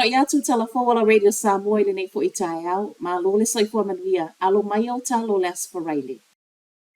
ia tu telefona radio Samoa le nei fo I tai au, ma lo le soifua manuia, alo mai au talo le asfaraili.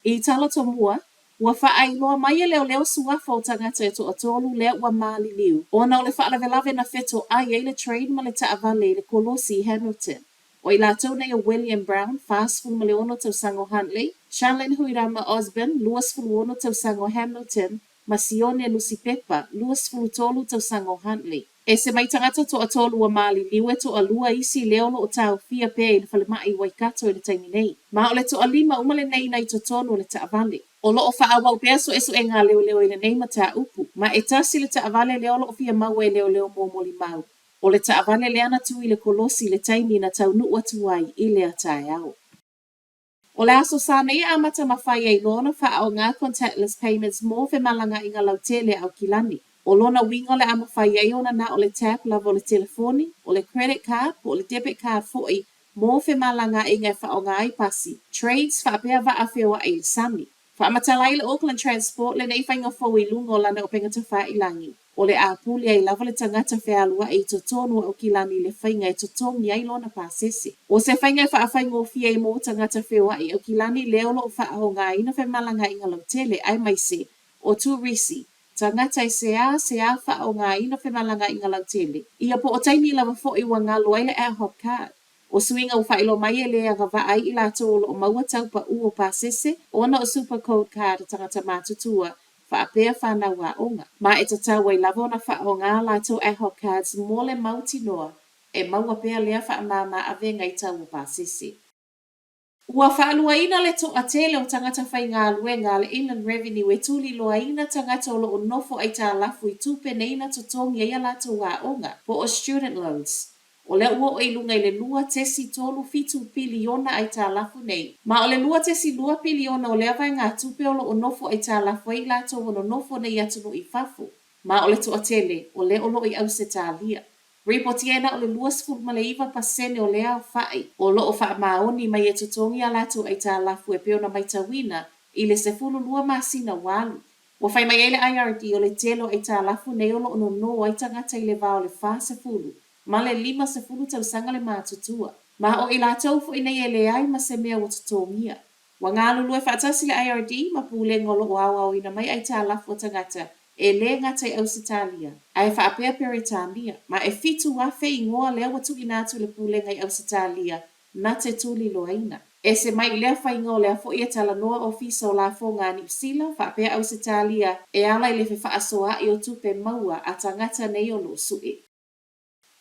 I tala tomua, ua whaailoa mai leo leo suafa o tangata e to atolu lea ua maali liu. Ona o le whaalawelawe na feto ai e le train ma le taavale le kolosi Hamilton. O I lātou nei o William Brown, fast full ma le ono tau sango Huntley, Shanlin Huirama Osborne, luas fulu ono tau sango Hamilton, ma Sione Lucy Pepper, luas fulu tolu tau sango Huntley. E se mai tangata to atolu wa maali liwe to alua isi leolo o tau fia pe I le whalemai waikato I le taimi nei. Ma o le to alima umale nei nai to tonu le taavale. O loo whaawau pea so eso e ngā leo leo I le nei mata upu. Ma e tasi le taavale leolo o fia mau e leo leo mōmoli mau. O le taavale le ana tu I le kolosi le taimi na tau nu atuai I le atai au. O le aso sana I amata mawhai e lona wha o ngā contactless payments mō fe malanga I ngā lautele au kilani. O lona wingo le ama whai e ona na o le tap lava o le telefoni, o le credit card, o le debit card foi, mō fe malanga I ngā wha o ngā I pasi. Trades wha apea wa awhewa I le sami. Wha amatalai le Auckland Transport le nei whainga fau I lungo lana o pengata wha I langi. O le apuli ai lava le tangata whealua I to tonu au kilani le whainga I to tongi ai lona pasese. O se whainga wha awhaingo fia I mō tangata whewa I au kilani leolo o wha o ngā ina whe malanga I ngā lautele ai mai se. O tu risi. Tangata I sea wha o ngā ina whe malanga I ngā lautele. Ia po o taimi lava fo I wa ngā loaile ad hoc card. O swinga o whailo mai e lea gawa ai I lato o maua taupa u o pasese, ona o super code card tangata mātutua, wha apea whanau wa onga. Ma e tatau ai lava ona wha o ngā lato ad hoc cards mole mauti noa, e maua pea lea wha mama ave ngai tau o pasese. Ua whaalua ina le to atele o tangata whai ngā luenga le Inland Revenue e tuli loa ina tangata o o nofo ai tā lafu I tupe neina to tongi ia lato wa onga, po o student loans. O le ua o ilunga I le lua tesi tolu fitu piliona ai tā lafu nei. Ma o le lua tesi lua piliona o le awai ngā tupe o nofo ai tā lafu ai lato o nofo nei atunu I fafu. Ma o le to atele, o le olo I au se tā lia. Reportiena o le lua sfuru ma le iwa pasene o le au whai. O lo o wha maoni mai e tutongi a lato ai tā lafu e peona mai tawina I le sefulu lua masina walu. Wa whai mai ele IRD o le telo ai tā lafu nei o lo ono no ai tangata I le vao le wha sefulu. Ma le lima sefulu tau sanga le mātutua. Ma o I lātou fo ina ele ai ma se mea o tutongia. Wa ngā lulu e whaatasi le IRD ma pūle ngolo o au ina mai ai tā lafu o tangata. E le ngatai au Sitalia. Ai whaapea Peritania. Ma e fitu wafe I ngoa lea watu inatu le pūle ngai au Sitalia. Na te tuli loaina. E se mai lea whaingo lea fo ia tala noa ofisa o la fo ngā ni usila. Whaapea au Sitalia. E ala I le fe whaasoa I o tupe maua a tangata nei o lo sue.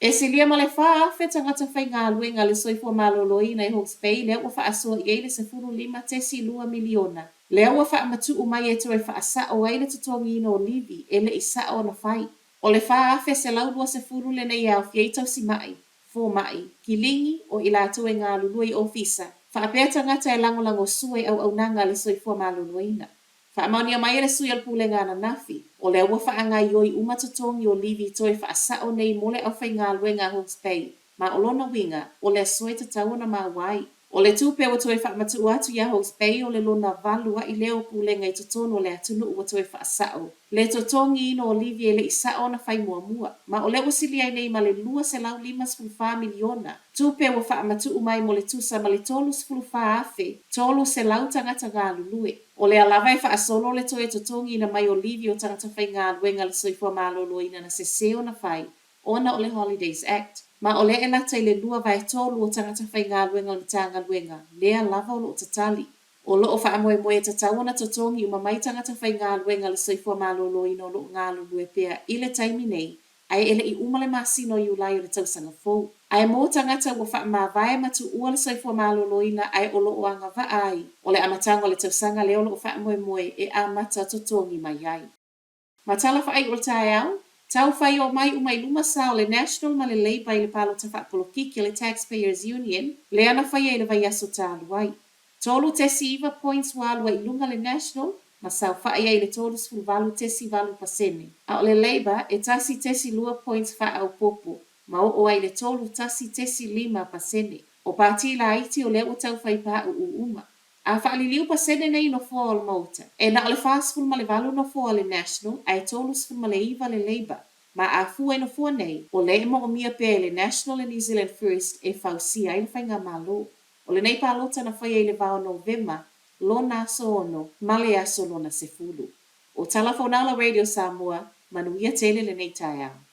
E se lia ma le wha fe tangata whai ngā luenga le soifua maloloina I Hawke's Bay lea ua whaasoa I eile se furu lima tesi lua miliona. Lea ua wha matu umai e toe wha asa o aile tutongi ino o livi e le isa o na whai. O le wha fe se laudua se furu le nei au fietau si mai, fō mai, kilingi o I lātou e ngā lulua I ofisa. Wha apea tangata e langolango sue au nanga le soifua maloloina. Wha amaunia mai le sui al pule ngā na nafi. O le ua wha ngai oi umatutongi o livi toe wha asa o nei mole au whai ngā luenga Hawke's Bay. Ma o lona winga, o le soe tatau na mawai. O le tupe wa toe wha matu atu ia Hawke's Bay o le lona valua I leo pūlenga I totono o le atunu ua toe wha asao. Le totongi ino o livi e le isa o na whai mua. Ma o le usili ai nei ma le lua se lau 5 miliona. Tupe wa wha matu umai mo le tusa ma le tolu 10 afe. Tolu se lau tangata ngā lulue. O le alawai wha asolo le toe totongi ina mai o livi o tangata whai ngā luenga le soifua malolo ina na se seo na whai. Ona o le Holidays Act. Ma o le e lata I le lua vai tolu o tangata whai ngā luenga le tanga luenga. Lea lava o lo tatali. O lo o wha moe moe tatau na totongi uma mai tangata whai ngā luenga le soifua malolo ina o lo ngā lulu e pea I le taimi nei. Ai ele I umale masino I ulai o le tausanga fōu. Ai mō tangata ua wha mawai matu ua le soifua malolo ina ai o lo o anga wa ai. O le amatanga o le tausanga leo lo o wha moe moe e amata totongi mai ai. Matala wha ai o le tae au. Tau whai o mai umai luma sa o le National ma le Labour I le palo ta whakapolokiki le Taxpayers Union, le ana whai e le vai aso tālu ai. Tolu tesi iwa points walu I lunga le National, ma sau whai e le tolu sfulu valu tesi valu pasene. A o le Labour e tasi tesi lua points wha au popo, ma o ai le tolu tasi tesi 5 pasene. O pāti la iti o le o tau whai pā uma. A whaaliliu pasene nei no fōa o le mauta. E na o le whaasfulu ma le valu no fōa le National, ai tolu sfulu ma le iwa le Labour. Ma a fua ina fua nei, o le mo o mia pe le National and New Zealand First e fausia i le whainga malo. O le nei palota na whai le vao Novema, lo na so ono, male aso lo na se fulu. O Talafonala Radio Samoa, manuia tele le nei tai au.